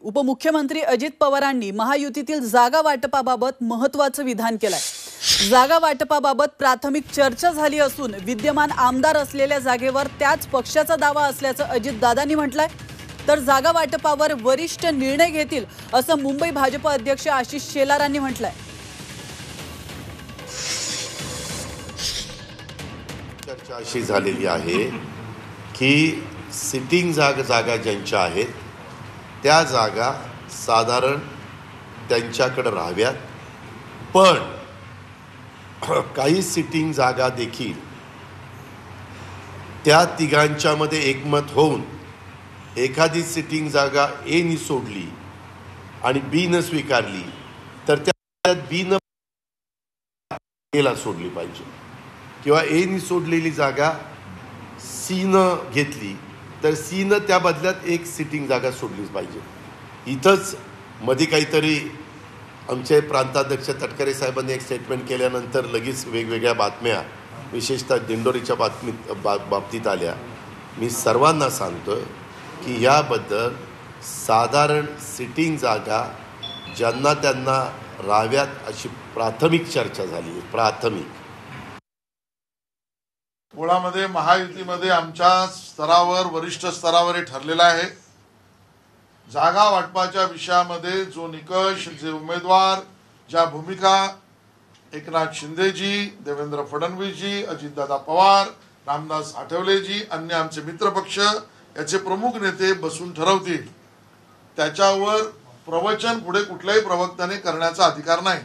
उपमुख्यमंत्री अजित पवारांनी महायुतीतील जागा वाटपाबाबत महत्त्वाचं विधान केलंय। जागा वाटपाबाबत प्राथमिक चर्चा झाली असून विद्यमान आमदार असलेल्या जागेवर त्याच पक्षाचा दावा असल्याचं अजितदादांनी म्हटलंय। तर जागा वाटपावर वरिष्ठ निर्णय घेतील असं मुंबई भाजप अध्यक्ष आशिष शेलारांनी म्हटलंय। चर्चा अशी झालेली आहे की सिटिंग जागा ज्यांच्या आहेत त्या जागा साधारण त्यांच्याकडे राहाव्यात, पण काही सिटिंग जागा देखील त्या तिघांच्यामध्ये एकमत होऊन एखादी सिटिंग जागा ए नी सोडली आणि बी न स्वीकारली तर त्यात बी न एला सोडली पाहिजे, किंवा ए नी सोडलेली जागा सी न घेतली तर सी न त्या बदल्यात एक सिटिंग जागा सोडलीच पाहिजे। इथंच मध्ये काहीतरी आमचे प्रांताध्यक्ष तटकरे साहेबांनी एक स्टेटमेंट केल्यानंतर लगेच वेगवेगळ्या बातम्या विशेषतः दिंडोरीच्या बाबतीत आल्या। मी सर्वांना सांगतोय की याबद्दल साधारण सिटिंग जागा ज्यांना त्यांना राहाव्यात अशी प्राथमिक चर्चा झाली। प्राथमिक मुळामध्ये महायुतीमध्ये आमच्या स्तरावर वरिष्ठ स्तरावर ठरलेला आहे। जागा वाटपाच्या विषयामध्ये जो निकष, जे उमेदवार, ज्या भूमिका एकनाथ शिंदेजी, देवेंद्र फडणवीसजी, अजितदादा पवार, रामदास आठवलेजी, अन्य आमचे मित्रपक्ष याचे प्रमुख नेते बसून ठरवतील, त्याच्यावर प्रवचन पुढे कुठल्याही प्रवक्त्याने करण्याचा अधिकार नाही।